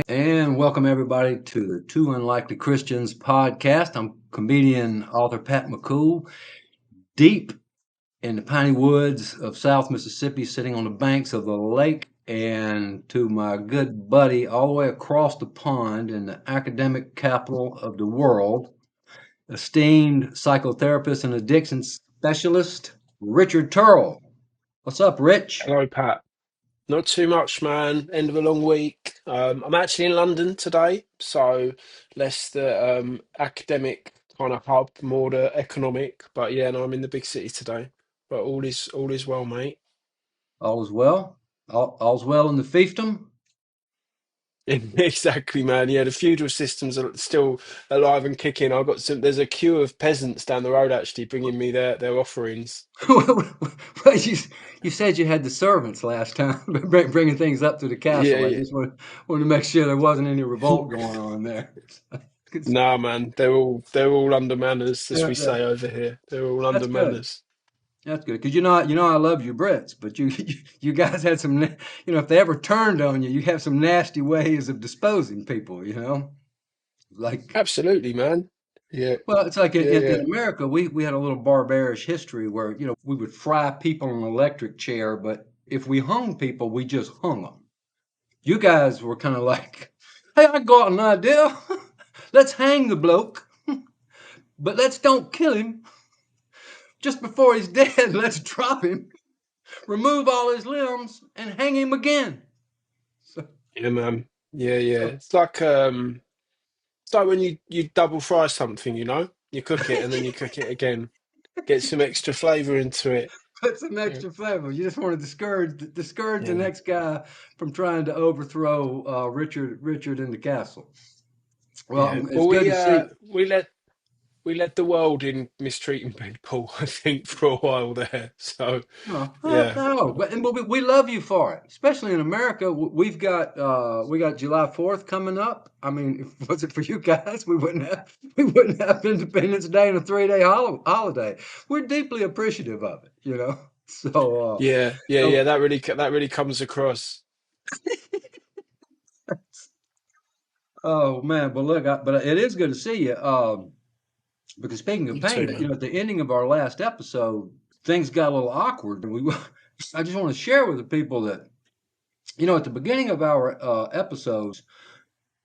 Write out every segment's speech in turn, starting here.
And welcome everybody to the Two Unlikely Christians podcast. I'm comedian author Pat McCool, deep in the piney woods of South Mississippi, sitting on the banks of the lake, and to my good buddy all the way across the pond in the academic capital of the world, esteemed psychotherapist and addiction specialist, Richard Turrell. What's up, Rich? Hello, Pat. Not too much, man. End of a long week. I'm actually in London today, so less the academic kind of hub, more the economic. But yeah, no, I'm in the big city today. But all is well, mate. All is well? All's well in the fiefdom? Exactly, man. Yeah, the feudal systems are still alive and kicking. I've got some. There's a queue of peasants down the road actually bringing me their offerings. Well, you said you had the servants last time, bringing things up to the Yeah, castle. I yeah. just wanted to make sure there wasn't any revolt going on there. 'Cause- Nah, man. They're all under manners, as yeah, we yeah, say over here. They're all under that's good. manners. That's good because you know I love you Brits, but you guys had some if they ever turned on you, you have some nasty ways of disposing people. Like Absolutely, man. Yeah, well, it's like yeah, in yeah. America, we had a little barbarish history where we would fry people in an electric chair, but if we hung people, we just hung them. You guys were kind of like, hey, I got an idea. Let's hang the bloke, but let's don't kill him. Just before he's dead, let's drop him, remove all his limbs, and hang him again. So, Yeah, man. Yeah, yeah. so It's like when you double fry something, You cook it and then you cook it again. Get some extra flavor into it. put some Yeah. extra flavor. You just want to discourage the Yeah. next guy from trying to overthrow Richard in the castle. Yeah. Well, it's Well, good we to see uh you. we led the world in mistreating people, I think, for a while there. So No, yeah. no, but we love you for it, especially in America. We got July 4th coming up. I mean, if was it for you guys, we wouldn't have Independence Day and a 3-day holiday. We're deeply appreciative of it. So, Yeah, yeah, yeah. so That really comes across. oh man, but look, but it is good to see you. Because speaking of You pain, too, man. at the ending of our last episode, things got a little awkward. I just want to share with the people that at the beginning of our episodes,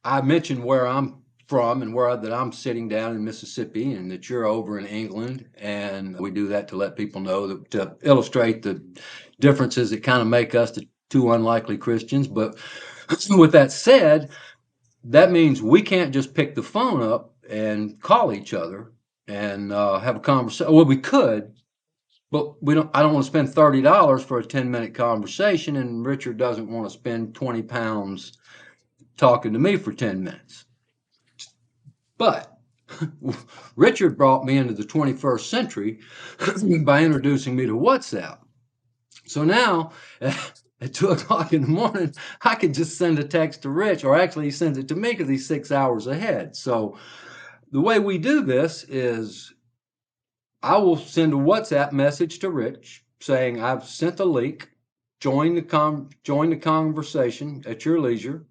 I mentioned where I'm from and that I'm sitting down in Mississippi and that you're over in England. And we do that to let people know that to illustrate the differences that kind of make us the two unlikely Christians. But with that said, that means we can't just pick the phone up and call each other and have a conversation. Well, we could, but we don't. I don't want to spend $30 for a 10-minute conversation, and Richard doesn't want to spend 20 pounds talking to me for 10 minutes. But Richard brought me into the 21st century by introducing me to WhatsApp. So now at 2 o'clock in the morning, I can just send a text to Rich, or actually he sends it to me because he's 6 hours ahead. So the way we do this is I will send a WhatsApp message to Rich saying I've sent a link. Join the conversation at your leisure,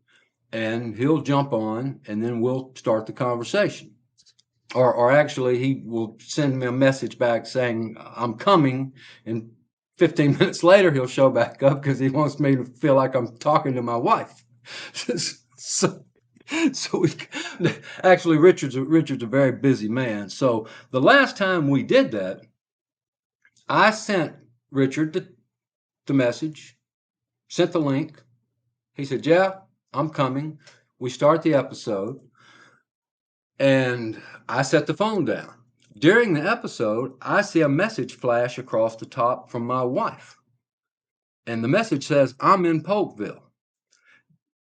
and he'll jump on, and then we'll start the conversation. Or actually, he will send me a message back saying I'm coming, and 15 minutes later he'll show back up because he wants me to feel like I'm talking to my wife. so, so we actually Richard's a very busy man. So the last time we did that, I sent Richard the message, sent the link. He said, "Yeah, I'm coming." We start the episode, and I set the phone down. During the episode, I see a message flash across the top from my wife, and the message says, "I'm in Polkville."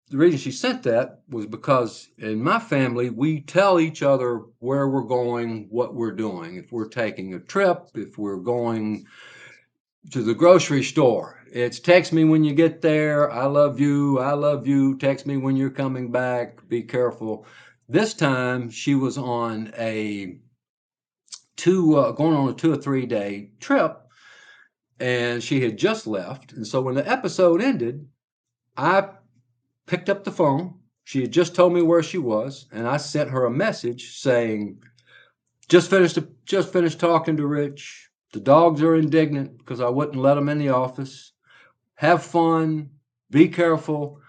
The reason she sent that was because in my family, we tell each other where we're going, what we're doing. If we're taking a trip, if we're going to the grocery store, it's text me when you get there. I love you. I love you. Text me when you're coming back. Be careful. This time she was on a going on a 2 or 3 day trip, and she had just left. And so when the episode ended, I picked up the phone She had just told me where she was, and I sent her a message saying, just finished talking to Rich. The dogs are indignant because I wouldn't let them in the office. Have fun. Be careful.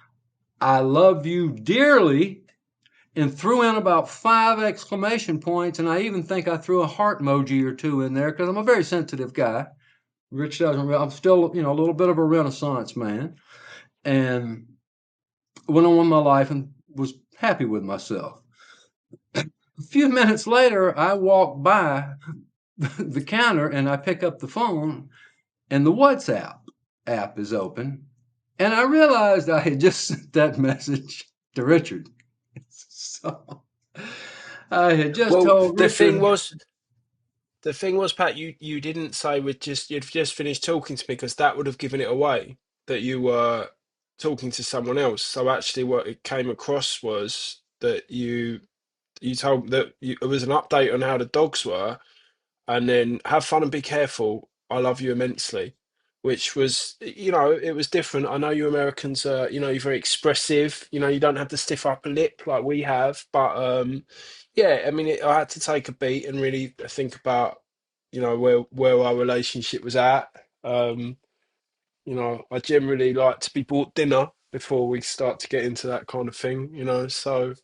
I love you dearly. And threw in about 5 exclamation points. And I even think I threw a heart emoji or two in there because I'm a very sensitive guy. Rich doesn't, I'm still, a little bit of a Renaissance man. And went on with my life and was happy with myself. A few minutes later, I walk by the counter and I pick up the phone and the WhatsApp app is open. And I realized I had just sent that message to Richard. So I had just Well, told Richard. the thing was, Pat, you didn't say you'd just finished talking to me because that would have given it away that you were talking to someone else. So actually, what it came across was that you told that it was an update on how the dogs were, and then have fun and be careful. I love you immensely, which was, it was different. I know you Americans are, you're very expressive. You don't have the stiff upper lip like we have, but yeah, I mean, I had to take a beat and really think about, where our relationship was at. I generally like to be bought dinner before we start to get into that kind of thing. So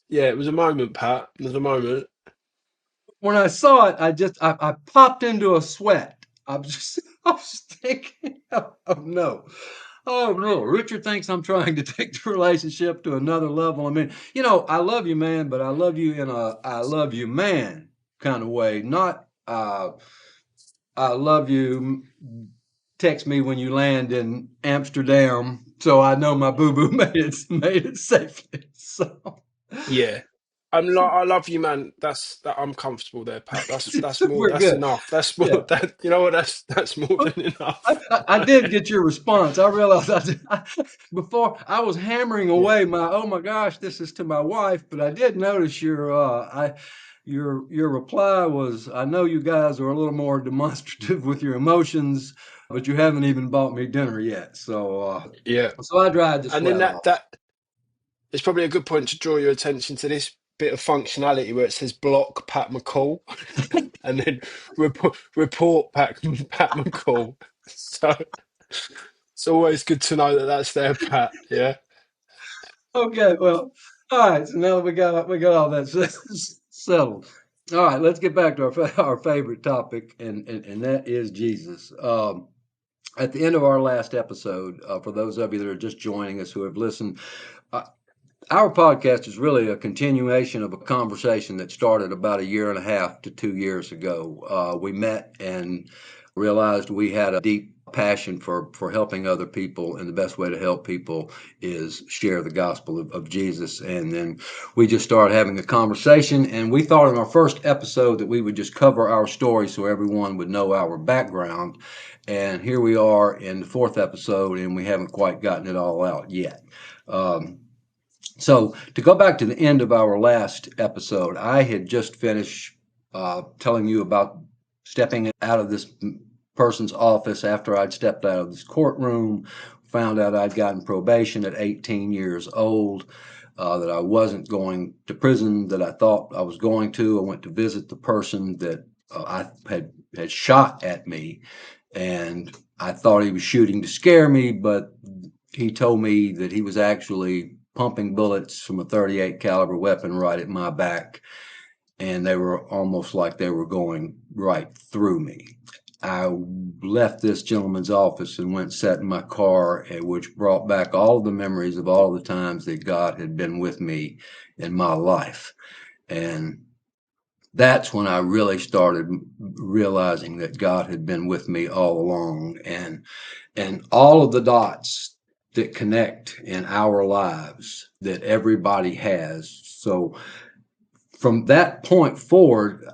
yeah, it was a moment, Pat. It was a moment. When I saw it, I popped into a sweat. I was thinking, oh no. Oh no, Richard thinks I'm trying to take the relationship to another level. I mean, I love you, man, but I love you in a I love you, man kind of way. Not I love you. Text me when you land in Amsterdam, so I know my boo boo made it safely. So, Yeah. I love you, man. I'm comfortable there, Pat. That's more we're that's good. enough. That's more Yeah. that you know what that's more than enough. I did get your response. I realized before I was hammering Yeah. away oh my gosh, this is to my wife, but I did notice your reply was, I know you guys are a little more demonstrative with your emotions, but you haven't even bought me dinner yet. Yeah. So I dried the And then sweat that off. that is probably a good point to draw your attention to this bit of functionality where it says block Pat McCall and then report Pat McCall. So it's always good to know that that's there, Pat. Yeah. Okay, well, all right. So now that we got all that settled. All right, let's get back to our favorite topic, and that is Jesus. At the end of our last episode, for those of you that are just joining us who have listened, uh, our podcast is really a continuation of a conversation that started about a year and a half to 2 years ago. We met and realized we had a deep passion for helping other people, and the best way to help people is share the gospel of Jesus. And then we just started having a conversation, and we thought in our first episode that we would just cover our story so everyone would know our background. And here we are in the fourth episode, and we haven't quite gotten it all out yet. So to go back to the end of our last episode, I had just finished telling you about stepping out of this person's office after I'd stepped out of this courtroom, found out I'd gotten probation at 18 years old, that I wasn't going to prison that I thought I was going to. I went to visit the person that I had shot at me, and I thought he was shooting to scare me, but he told me that he was actually pumping bullets from a 38 caliber weapon right at my back, and they were almost like they were going right through me. I left this gentleman's office and went sat in my car, which brought back all the memories of all the times that God had been with me in my life. And that's when I really started realizing that God had been with me all along. And all of the dots that connect in our lives that everybody has. So from that point forward,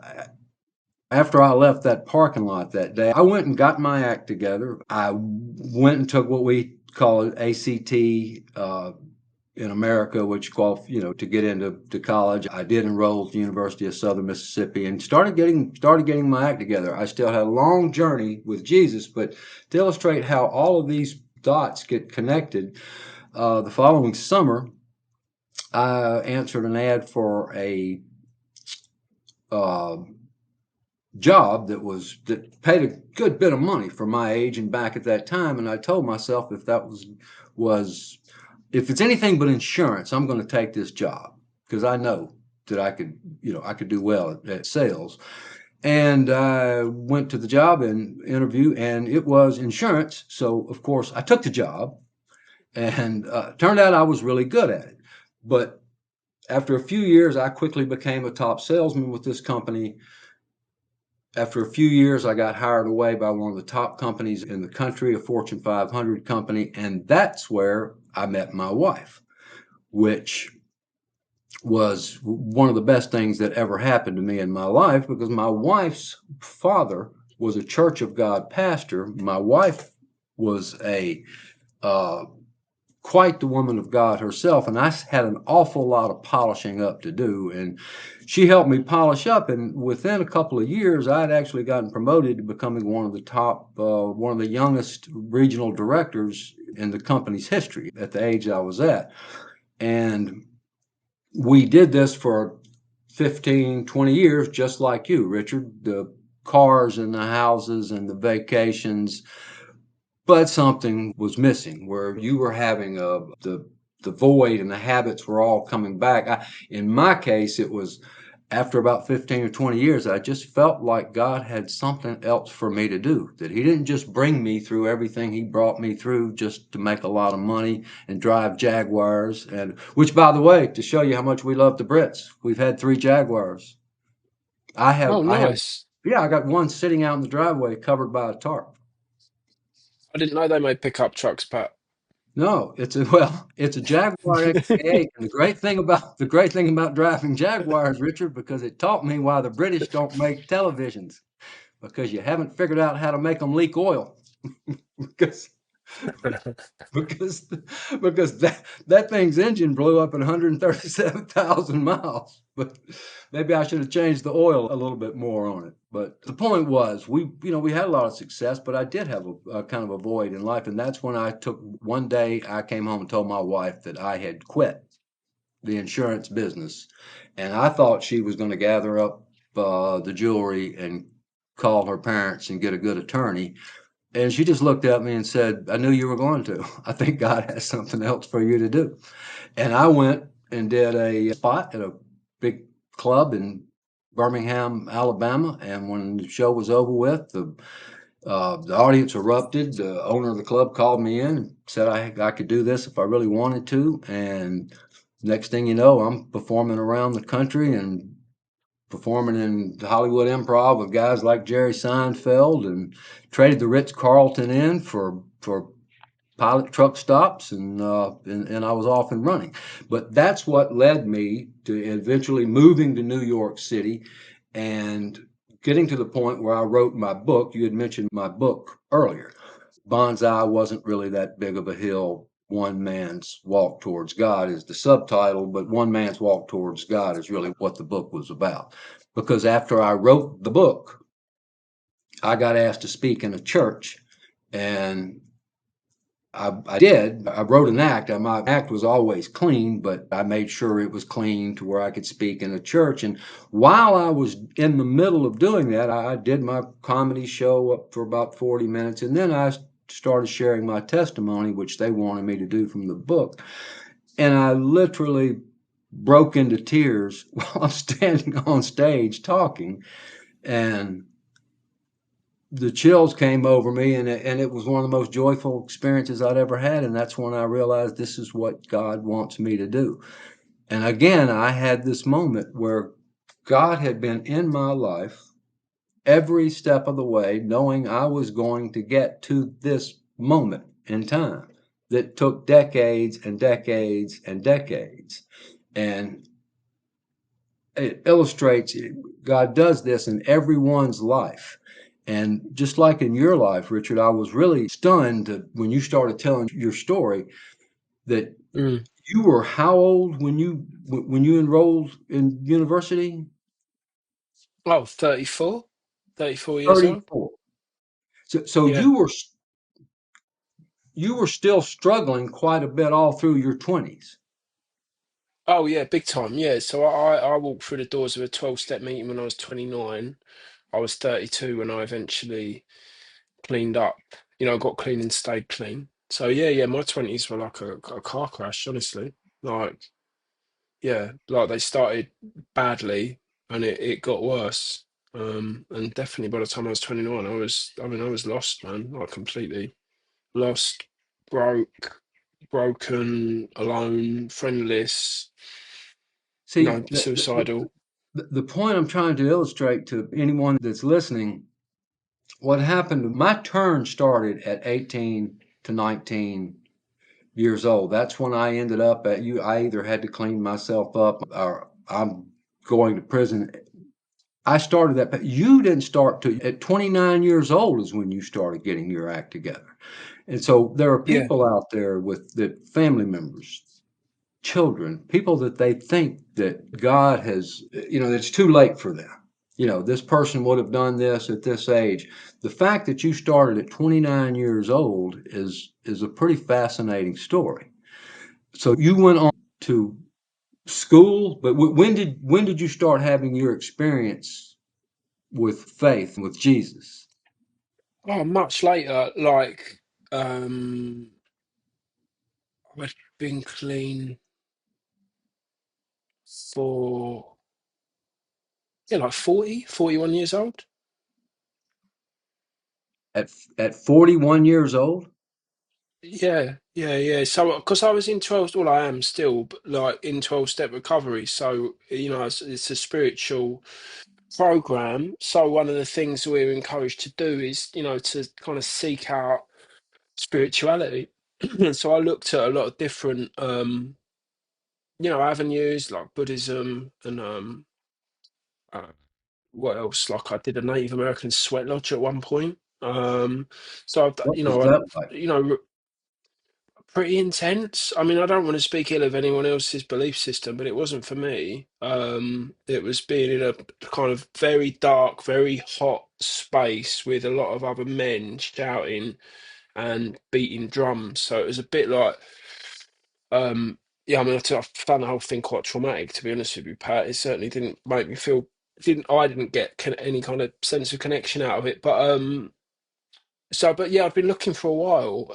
after I left that parking lot that day, I went and got my act together. I went and took what we call an ACT in America, which to get into college. I did enroll at the University of Southern Mississippi and started getting my act together. I still had a long journey with Jesus, but to illustrate how all of these dots get connected, the following summer I answered an ad for a uh, job that paid a good bit of money for my age and back at that time, and I told myself if that was if it's anything but insurance, I'm going to take this job because I know that I could do well at sales. And I went to the job and interview, and it was insurance. So of course I took the job, and turned out I was really good at it. But after a few years, I quickly became a top salesman with this company. After a few years, I got hired away by one of the top companies in the country, a Fortune 500 company, and that's where I met my wife, which was one of the best things that ever happened to me in my life because my wife's father was a Church of God pastor. My wife was a uh, quite the woman of God herself, and I had an awful lot of polishing up to do. And she helped me polish up, and within a couple of years, I had actually gotten promoted to becoming one of the youngest regional directors in the company's history at the age I was at. And we did this for 15, 20 years, just like you, Richard. The cars and the houses and the vacations, but something was missing where you were having the void and the habits were all coming back. In my case, it was after about 15 or 20 years, I just felt like God had something else for me to do, that He didn't just bring me through everything He brought me through just to make a lot of money and drive Jaguars. And which, by the way, to show you how much we love the Brits, we've had 3 Jaguars. Oh, I have, nice. yeah, I got one sitting out in the driveway covered by a tarp. I didn't know they made pickup trucks, Pat. No, it's a Jaguar XK, and the great thing about driving Jaguars, Richard, because it taught me why the British don't make televisions, because you haven't figured out how to make them leak oil. Because because because that thing's engine blew up at 137,000 miles. But maybe I should have changed the oil a little bit more on it. But the point was, we had a lot of success, but I did have a kind of a void in life, and that's when I took one day I came home and told my wife that I had quit the insurance business, and I thought she was going to gather up the jewelry and call her parents and get a good attorney, and she just looked at me and said, I knew you were going to. I think God has something else for you to do. And I went and did a spot at a big club in Birmingham, Alabama. And when the show was over with, the audience erupted. The owner of the club called me in and said I could do this if I really wanted to. And next thing you know, I'm performing around the country and performing in the Hollywood Improv with guys like Jerry Seinfeld, and traded the Ritz Carlton in for pilot truck stops, and I was off and running. But that's what led me to eventually moving to New York City and getting to the point where I wrote my book. You had mentioned my book earlier. Bonsai wasn't really that big of a hill. One Man's Walk Towards God is the subtitle, but One Man's Walk Towards God is really what the book was about. Because after I wrote the book, I got asked to speak in a church, and I did. I wrote an act. My act was always clean, but I made sure it was clean to where I could speak in a church. And while I was in the middle of doing that, I did my comedy show up for about 40 minutes. And then I started sharing my testimony, which they wanted me to do from the book. And I literally broke into tears while I'm standing on stage talking. And the chills came over me, and it was one of the most joyful experiences I'd ever had. And that's when I realized this is what God wants me to do. And again, I had this moment where God had been in my life every step of the way, knowing I was going to get to this moment in time that took decades and decades and decades. And it illustrates God does this in everyone's life. And just like in your life, Richard, I was really stunned that when you started telling your story that Mm. you were how old when you enrolled in university? Oh, 34, 34 years old. 34. So Yeah. you were still struggling quite a bit all through your 20s. Oh yeah, big time. Yeah. So I walked through the doors of a 12-step meeting when I was 29. I was 32 when I eventually cleaned up. Got clean and stayed clean. So yeah, my 20s were like a car crash, honestly. Like, yeah, like they started badly and it got worse. And definitely by the time I was 29, I was lost, man, like completely lost, broke, broken, alone, friendless, See, suicidal. the point I'm trying to illustrate to anyone that's listening, what happened, my turn started at 18 to 19 years old. That's when I ended up at you. I either had to clean myself up or I'm going to prison. I started that. You didn't start to at 29 years old is when you started getting your act together. And so there are Yeah. people out there with the family members, children, people that they think that God has, it's too late for them. This person would have done this at this age. The fact that you started at 29 years old is a pretty fascinating story. So you went on to school, but when did you start having your experience with faith with Jesus? Oh, much later, like I'd been clean for yeah, like 41 years old. At 41 years old? Yeah. So, because I was in 12, well, I am still, but like in 12-step recovery. So, it's a spiritual program. So, one of the things we're encouraged to do is, to kind of seek out spirituality. So, I looked at a lot of different, avenues like Buddhism and uh, what else? Like I did a Native American sweat lodge at one point. So I've, What was that like? pretty intense. I mean, I don't want to speak ill of anyone else's belief system, but it wasn't for me. It was being in a kind of very dark, very hot space with a lot of other men shouting and beating drums. So it was a bit like, yeah, I mean, I found the whole thing quite traumatic, to be honest with you, Pat. It certainly didn't make me feel, I didn't get any kind of sense of connection out of it. But yeah, I've been looking for a while,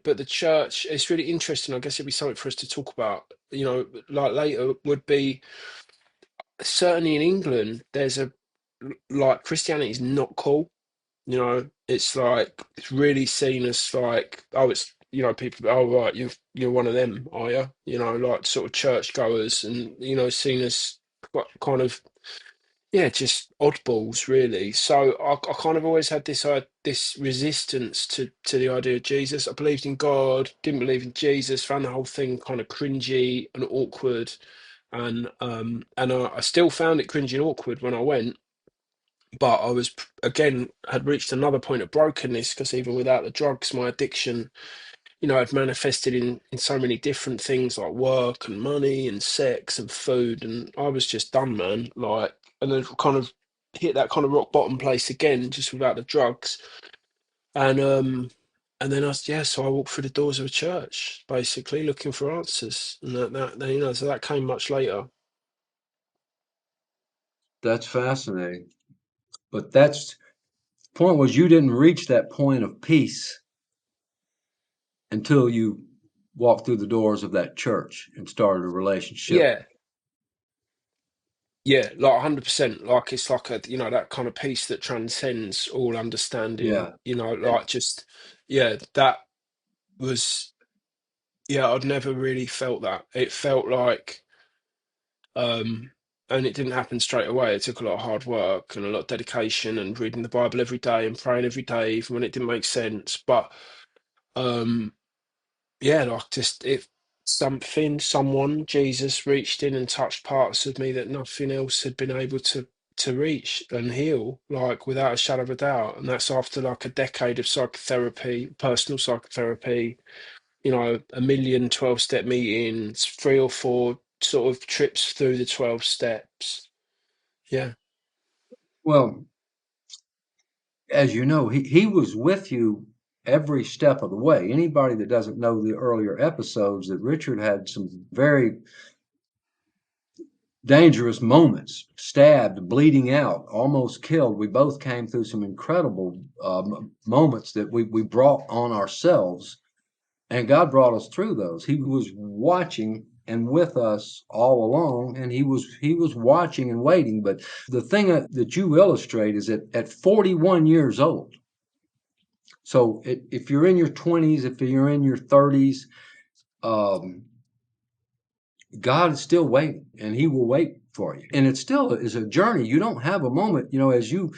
but the church, it's really interesting. I guess it'd be something for us to talk about, like later, would be certainly in England, like Christianity is not cool. It's like, it's really seen as like, oh, it's, people, oh, right, you're one of them, are you? Like sort of churchgoers and, seen as kind of, yeah, just oddballs, really. So I kind of always had this resistance to the idea of Jesus. I believed in God, didn't believe in Jesus, found the whole thing kind of cringy and awkward, and I still found it cringy and awkward when I went. But I was again had reached another point of brokenness because even without the drugs, my addiction, had manifested in so many different things like work and money and sex and food, and I was just done, man. Like, and then kind of hit that kind of rock bottom place again, just without the drugs, and and then so I walked through the doors of a church, basically looking for answers, and so that came much later. That's fascinating. But that's point was you didn't reach that point of peace until you walked through the doors of that church and started a relationship. Yeah, yeah, like 100%. Like it's like that kind of peace that transcends all understanding. Yeah. And Like just that was I'd never really felt that. It felt like, um, and it didn't happen straight away. It took a lot of hard work and a lot of dedication and reading the Bible every day and praying every day, even when it didn't make sense. But um, yeah, like just if someone, Jesus reached in and touched parts of me that nothing else had been able to reach and heal, like without a shadow of a doubt. And that's after like a decade of psychotherapy, personal psychotherapy, a million 12-step meetings, three or four sort of trips through the 12 steps. Yeah. well, as you know, he was with you every step of the way. Anybody that doesn't know the earlier episodes, that Richard had some very dangerous moments, stabbed, bleeding out, almost killed. We both came through some incredible moments that we brought on ourselves, and God brought us through those. He was watching and with us all along, and he was watching and waiting. But the thing that you illustrate is that at 41 years old, so if you're in your 20s, if you're in your 30s, um, God is still waiting, and He will wait for you. And it still is a journey. You don't have a moment, as you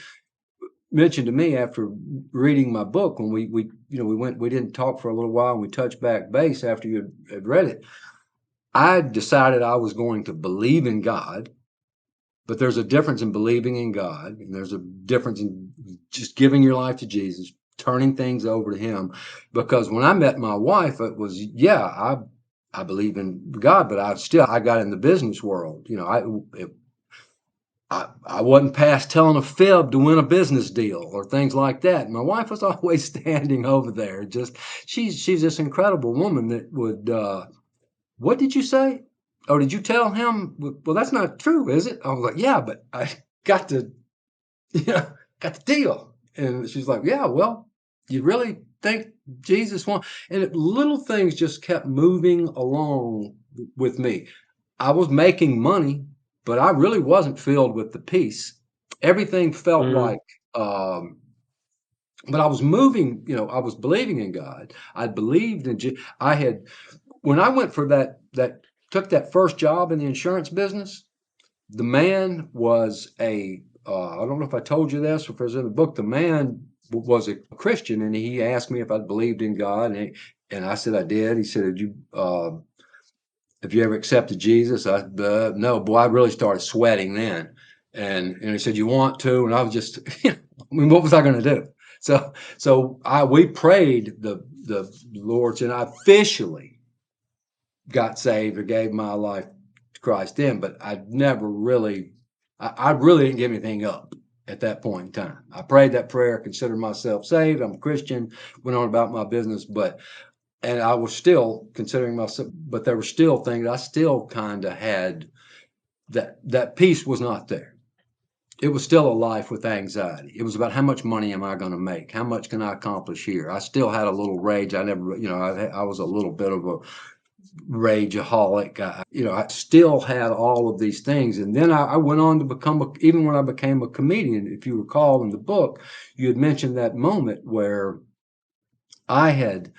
mentioned to me after reading my book, when we didn't talk for a little while, and we touched back base after you had read it. I decided I was going to believe in God, but there's a difference in believing in God, and there's a difference in just giving your life to Jesus, turning things over to Him. Because when I met my wife, it was, yeah, I believe in God, but I got in the business world. I wasn't past telling a fib to win a business deal or things like that. My wife was always standing over there. Just she's this incredible woman that would. What did you say? Oh, did you tell him? Well, that's not true, is it? I was like, yeah, but I got the, got the deal. And she's like, yeah, well, you really think Jesus won? Little things just kept moving along with me. I was making money, but I really wasn't filled with the peace. Everything felt Mm. like, but I was moving, I was believing in God. I believed in, I had, when I went for took that first job in the insurance business, the man was I don't know if I told you this or if it was in the book, the man was a Christian, and he asked me if I believed in God. And I said I did. He said, have you ever accepted Jesus? No, boy, I really started sweating then. And he said, you want to? And I was just, I mean, what was I going to do? We prayed the Lord's, and I officially got saved or gave my life to Christ then, but I really didn't give anything up at that point in time. I prayed that prayer, considered myself saved. I'm a Christian, went on about my business, and I was still considering myself, but there were still things I still kind of had, that peace was not there. It was still a life with anxiety. It was about, how much money am I going to make? How much can I accomplish here? I still had a little rage. I never, I was a little bit of a rageaholic. I still had all of these things. And then I went on to become, even when I became a comedian, if you recall in the book, you had mentioned that moment where I had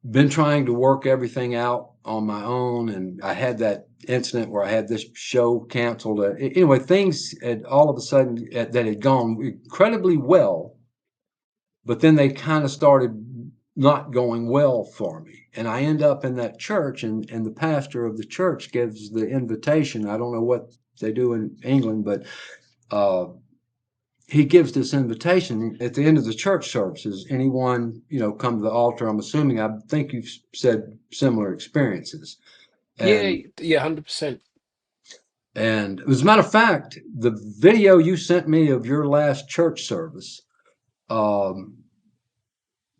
been trying to work everything out on my own. And I had that incident where I had this show canceled. Anyway, things had all of a sudden that had gone incredibly well, but then they kind of started not going well for me. And I end up in that church, and the pastor of the church gives the invitation. I don't know what they do in England, but uh, he gives this invitation at the end of the church services. Anyone, come to the altar? I'm assuming, I think you've said similar experiences. Yeah, And yeah, 100%. as a matter of fact, the video you sent me of your last church service, um,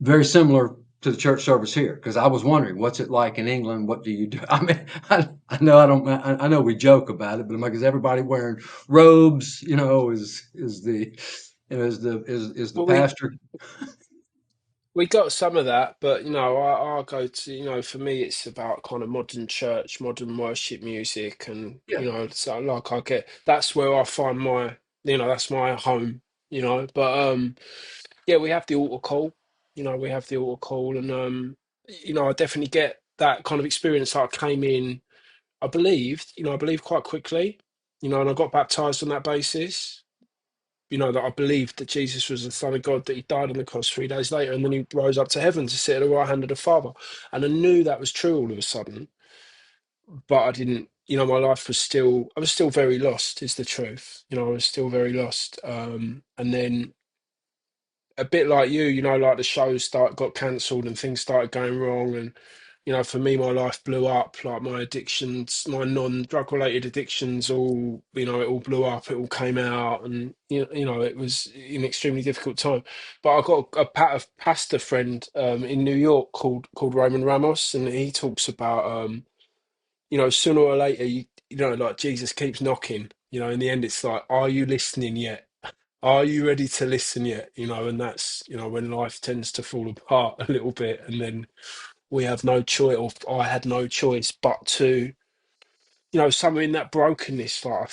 very similar to the church service here, because I was wondering, what's it like in England? What do you do? I mean, I know I don't. I know we joke about it, but I'm like, is everybody wearing robes? Is the is the Well, we pastor? we got some of that, but I go to, for me, it's about kind of modern church, modern worship music, and Yeah, so like that's where I find that's my home, But yeah, we have the altar call, we have the altar call, and I definitely get that kind of experience. I came in, I believed quite quickly, and I got baptized on that basis. That I believed that Jesus was the Son of God, that He died on the cross 3 days later, and then He rose up to heaven to sit at the right hand of the Father. And I knew that was true all of a sudden, but I didn't. My life was still. I was still very lost. Is the truth. I was still very lost. And then a bit like you, like the shows got cancelled and things started going wrong, and for me, my life blew up. Like my addictions, my non-drug related addictions, all it all blew up. It all came out, and it was an extremely difficult time. But I got a pastor friend in New York called Roman Ramos, and he talks about sooner or later you know, like Jesus keeps knocking. You know, in the end, it's like, are you listening yet? Are you ready to listen yet? You know, and that's, you know, when life tends to fall apart a little bit, and then we have no choice, or I had no choice but to, you know, somewhere in that brokenness, like I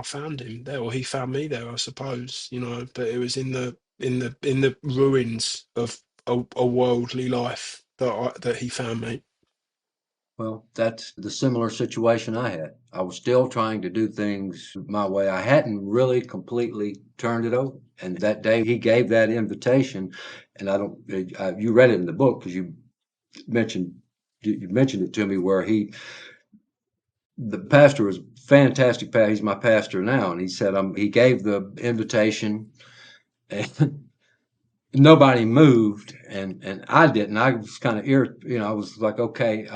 found him there, or he found me there, I suppose, you know. But it was in the ruins of a worldly life that he found me. Well, that's the similar situation I had. I was still trying to do things my way. I hadn't really completely turned it over. And that day he gave that invitation, and I don't, you read it in the book because mentioned, you mentioned it to me where the pastor was fantastic. He's my pastor now. And he said, he gave the invitation and nobody moved. And I didn't. I was kind of I was like, okay,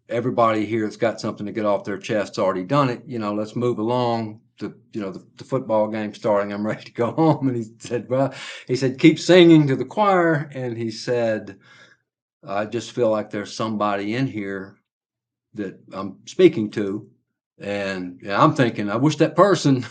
everybody here has got something to get off their chest's already done it. Let's move along. The football game starting. I'm ready to go home. And he said, well, he said, keep singing to the choir. And he said, I just feel like there's somebody in here that I'm speaking to. And I'm thinking, I wish that person,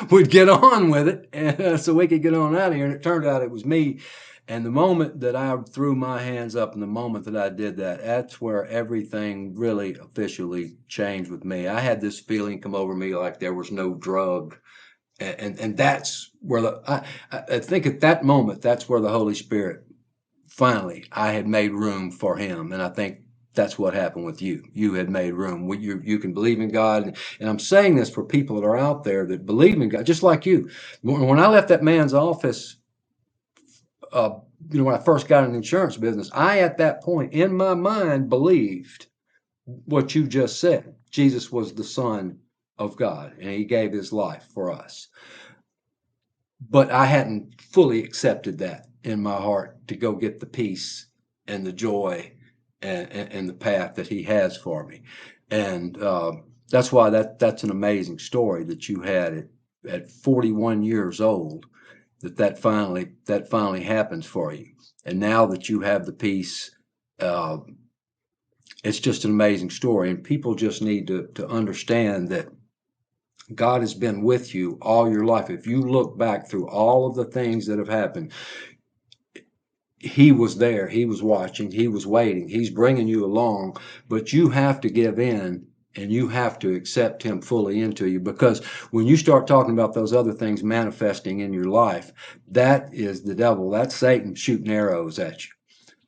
would get on with it, and so we could get on out of here. And it turned out it was me. And the moment that I threw my hands up, and the moment that I did that, that's where everything really officially changed with me. I had this feeling come over me like there was no drug, and that's where I think at that moment, that's where the Holy Spirit finally, I had made room for him. And I think that's what happened with you. You had made room. You can believe in God. And I'm saying this for people that are out there that believe in God, just like you. When I left that man's office, uh, when I first got in the insurance business, I, at that point in my mind, believed what you just said. Jesus was the Son of God, and he gave his life for us. But I hadn't fully accepted that in my heart to go get the peace and the joy and the path that he has for me. And that's why that's an amazing story that you had at 41 years old, that finally happens for you. And now that you have the peace, uh, it's just an amazing story. And people just need to understand that God has been with you all your life. If you look back through all of the things that have happened, he was there, he was watching, he was waiting, he's bringing you along, but you have to give in and you have to accept him fully into you, because when you start talking about those other things manifesting in your life, that is the devil, that's Satan shooting arrows at you,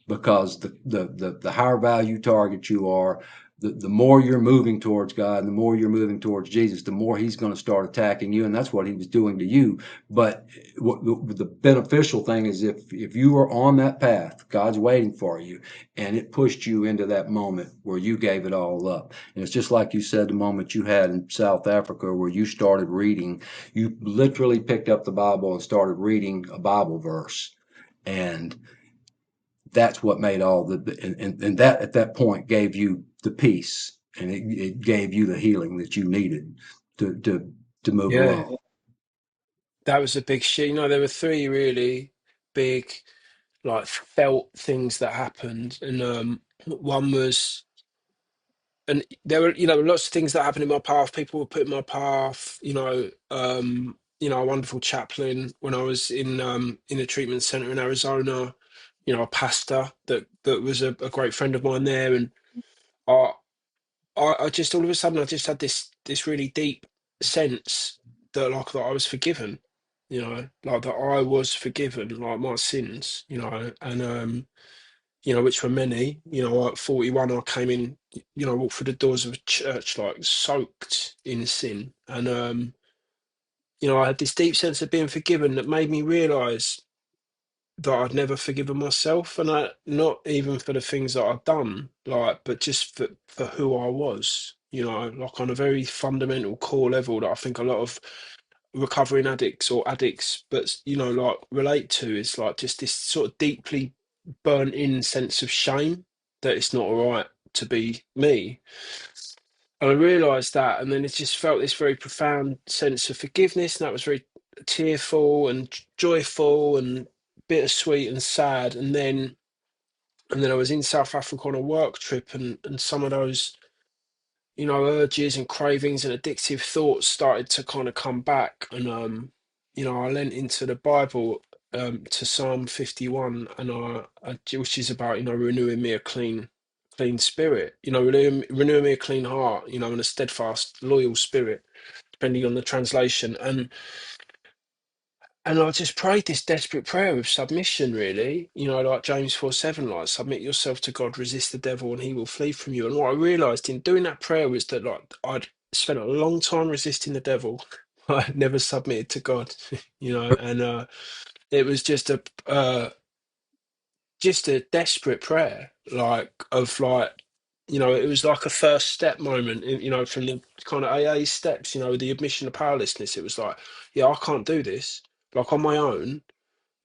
because the higher value target you are, the more you're moving towards God, and the more you're moving towards Jesus, the more he's going to start attacking you, and that's what he was doing to you. But the beneficial thing is, if you are on that path, God's waiting for you, and it pushed you into that moment where you gave it all up. And it's just like you said, the moment you had in South Africa where you started reading, you literally picked up the Bible and started reading a Bible verse. And that's what made all and that at that point gave you the peace, and it gave you the healing that you needed to move Yeah, along. that was a big shit. You know, there were three really big, like, felt things that happened, and one was, and there were, you know, lots of things that happened in my path. People were put in my path. You know, a wonderful chaplain when I was in a treatment center in Arizona. You know, a pastor that was a great friend of mine there, and I I just all of a sudden I just had this really deep sense that, like, that I was forgiven. You know, like that I was forgiven, like my sins. You know, and you know, which were many. You know, at 41, I came in, you know, walked through the doors of a church like soaked in sin. And, you know, I had this deep sense of being forgiven that made me realize that I'd never forgiven myself. And not even for the things that I'd done, like, but just for who I was, you know, like on a very fundamental core level that I think a lot of recovering addicts or addicts, but, you know, like relate to, is like just this sort of deeply burnt in sense of shame that it's not all right to be me. And I realised that, and then it just felt this very profound sense of forgiveness, and that was very tearful and joyful and bittersweet and sad. And then And then I was in South Africa on a work trip, and some of those, urges and cravings and addictive thoughts started to kind of come back. And I lent into the Bible, to Psalm 51, and which is about, renewing me a clean spirit, renewing me a clean heart, and a steadfast, loyal spirit, depending on the translation. And I just prayed this desperate prayer of submission, really, like James 4:7, like, submit yourself to God, resist the devil, and he will flee from you. And what I realized in doing that prayer was that, like, I'd spent a long time resisting the devil. I had never submitted to God, and it was just a desperate prayer, like, it was like a first step moment, from the kind of AA steps, the admission of powerlessness. It was like, yeah, I can't do this, like, on my own,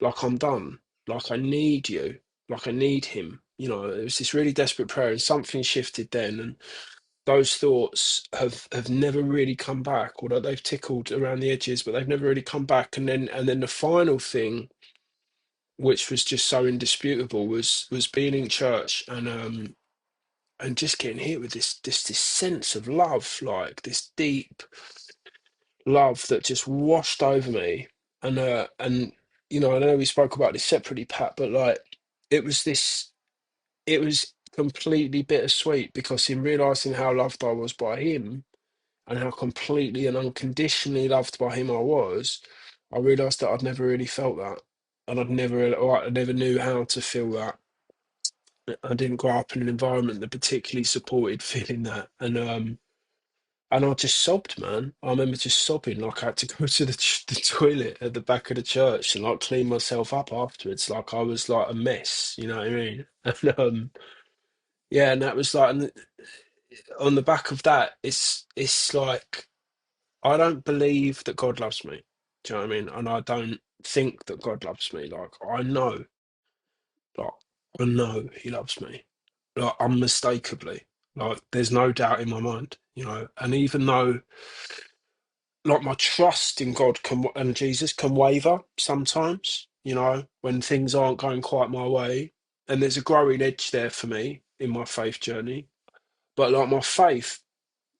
like, I'm done, like, I need you, like, I need him. It was this really desperate prayer, and something shifted then, and those thoughts have never really come back, although they've tickled around the edges, but they've never really come back. And then the final thing, which was just so indisputable, was being in church, and just getting hit with this sense of love, like this deep love that just washed over me. And I know we spoke about this separately, Pat, but, like, it was this it was completely bittersweet, because in realizing how loved I was by him, and how completely and unconditionally loved by him I was, I realized that I'd never really felt that, and I never knew how to feel that. I didn't grow up in an environment that particularly supported feeling that, and I just sobbed, man. I remember just sobbing, like I had to go to the toilet at the back of the church and, like, clean myself up afterwards, like I was like a mess. You know what I mean? And yeah, and that was like, and on the back of that, it's like, I don't believe that God loves me. Do you know what I mean? And I don't think that God loves me. Like, I know He loves me, like, unmistakably. Like, there's no doubt in my mind. And even though, like, my trust in God and Jesus can waver sometimes, when things aren't going quite my way, and there's a growing edge there for me in my faith journey. But, like, my faith,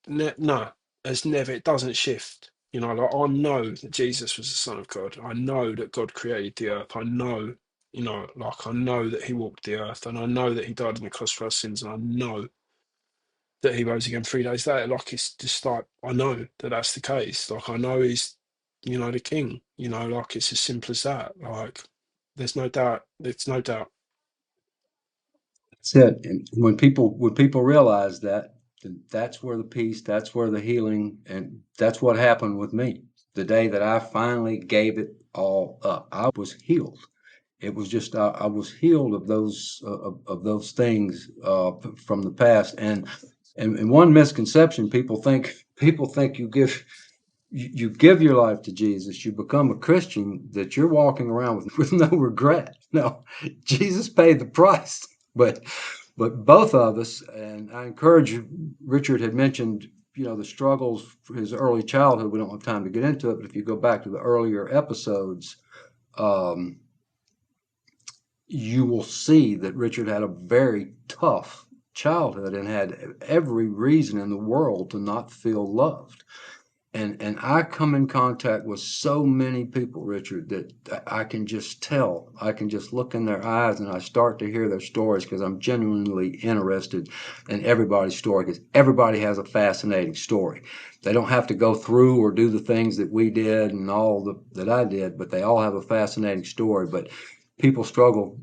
no, has never, it doesn't shift. Like, I know that Jesus was the Son of God. I know that God created the earth. I know, like, I know that He walked the earth, and I know that He died on the cross for our sins, and I know that He rose again 3 days later. Like, it's just like, I know that that's the case. Like, I know He's, the King. Like, it's as simple as that. Like, there's no doubt. There's no doubt. That's it. And when people realize that, then that's where the peace, that's where the healing, and that's what happened with me. The day that I finally gave it all up, I was healed. It was just I was healed of those things from the past. And one misconception, people think you give your life to Jesus, you become a Christian, that you're walking around with no regret. No, Jesus paid the price. But both of us, and I encourage you, Richard had mentioned, the struggles for his early childhood. We don't have time to get into it, but if you go back to the earlier episodes, um, you will see that Richard had a very tough childhood and had every reason in the world to not feel loved. And I come in contact with so many people, Richard, that I can just tell. I can just look in their eyes and I start to hear their stories, because I'm genuinely interested in everybody's story, because everybody has a fascinating story. They don't have to go through or do the things that we did and that I did, but they all have a fascinating story. But people struggle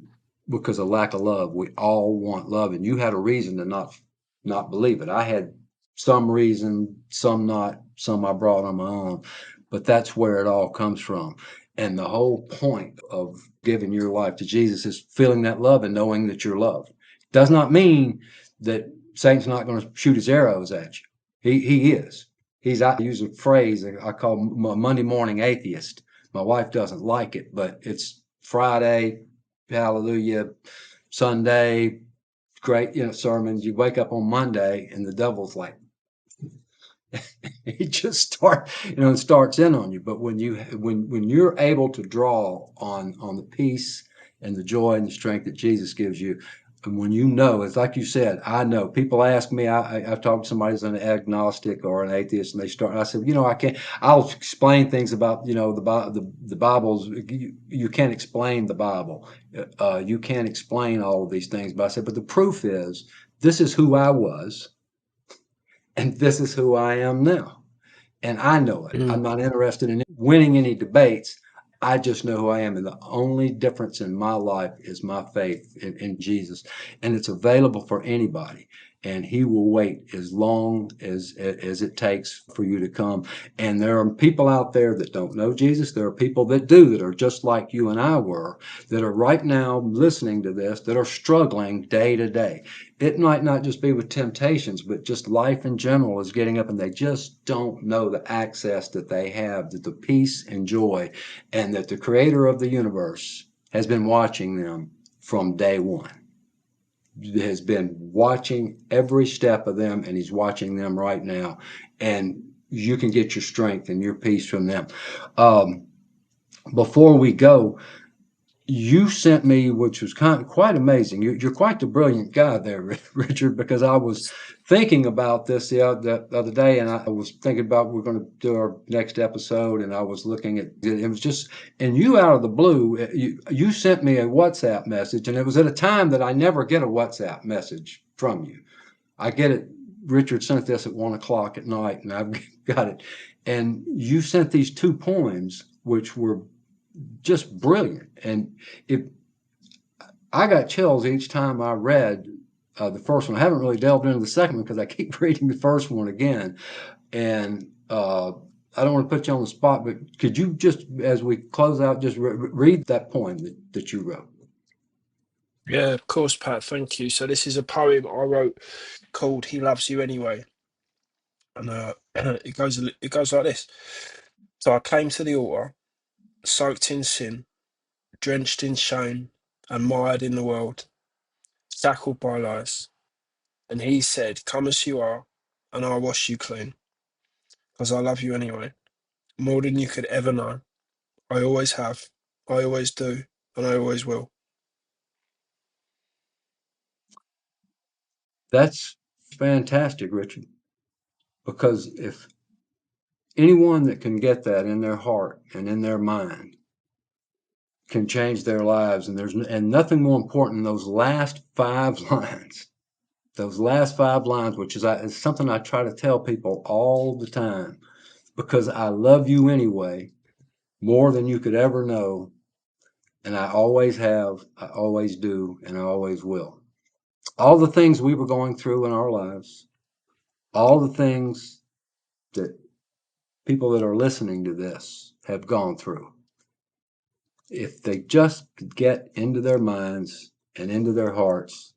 because of lack of love. We all want love, and you had a reason to not believe it. I had some reason, some not, some I brought on my own. But that's where it all comes from. And the whole point of giving your life to Jesus is feeling that love and knowing that you're loved. Does not mean that Satan's not going to shoot his arrows at you. He is. I use a phrase I call Monday morning atheist. My wife doesn't like it, but it's Friday, hallelujah, Sunday, great, sermons. You wake up on Monday and the devil's like, he just starts in on you. But when you're able to draw on the peace and the joy and the strength that Jesus gives you, And when you know, it's like you said, I know. People ask me, I've talked to somebody who's an agnostic or an atheist, and they start, I said, I can't, I'll explain things about, the Bible's, you can't explain the Bible. You can't explain all of these things. But I said, but the proof is, this is who I was, and this is who I am now. And I know it. I'm Mm. not interested in winning any debates. I just know who I am. And the only difference in my life is my faith in Jesus. And it's available for anybody. And he will wait as long as it takes for you to come. And there are people out there that don't know Jesus. There are people that do, that are just like you and I were, that are right now listening to this, that are struggling day to day. It might not just be with temptations, but just life in general is getting up, and they just don't know the access that they have, that the peace and joy, and that the creator of the universe has been watching them from day one. Has been watching every step of them, and he's watching them right now. And you can get your strength and your peace from them. Um, Before we go, you sent me, which was quite amazing. You're quite the brilliant guy there, Richard, because I was thinking about this the other day, and I was thinking about we're going to do our next episode, and I was looking at it. It was just, and you out of the blue, you sent me a WhatsApp message, and it was at a time that I never get a WhatsApp message from you. I get it. Richard sent this at 1 o'clock at night, and I've got it. And you sent these two poems, which were just brilliant. And if I got chills each time I read the first one. I haven't really delved into the second one because I keep reading the first one again. And I don't want to put you on the spot, but could you just, as we close out, just read that poem that you wrote? Yeah, of course, Pat. Thank you. So this is a poem I wrote called "He Loves You Anyway," and it goes like this. So I came to the altar, soaked in sin, drenched in shame, and mired in the world, shackled by lies. And he said, "Come as you are, and I'll wash you clean, because I love you anyway, more than you could ever know. I always have, I always do, and I always will." That's fantastic, Richard, because if anyone that can get that in their heart and in their mind can change their lives, and nothing more important than those last 5 lines. Those last 5 lines, which is something I try to tell people all the time, because I love you anyway, more than you could ever know, and I always have, I always do, and I always will. All the things we were going through in our lives, all the things that people that are listening to this have gone through, if they just could get into their minds and into their hearts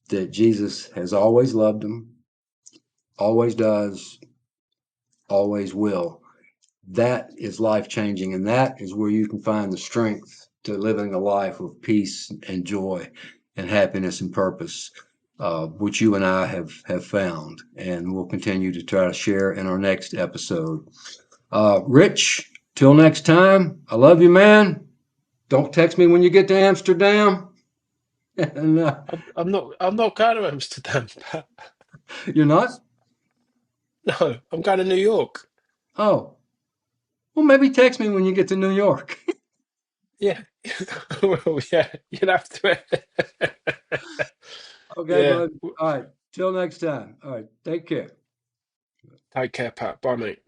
that Jesus has always loved them, always does, always will, that is life changing. And that is where you can find the strength to living a life of peace and joy and happiness and purpose, which you and I have found. And we'll continue to try to share in our next episode. Rich, till next time, I love you, man. Don't text me when you get to Amsterdam. And I'm not going to Amsterdam, Pat. you're not? No, I'm going to New York. Oh, well, maybe text me when you get to New York. Yeah. Well, yeah, you'll have to. Okay, Yeah. bud. All right. Till next time. All right. Take care. Take care, Pat. Bye, mate.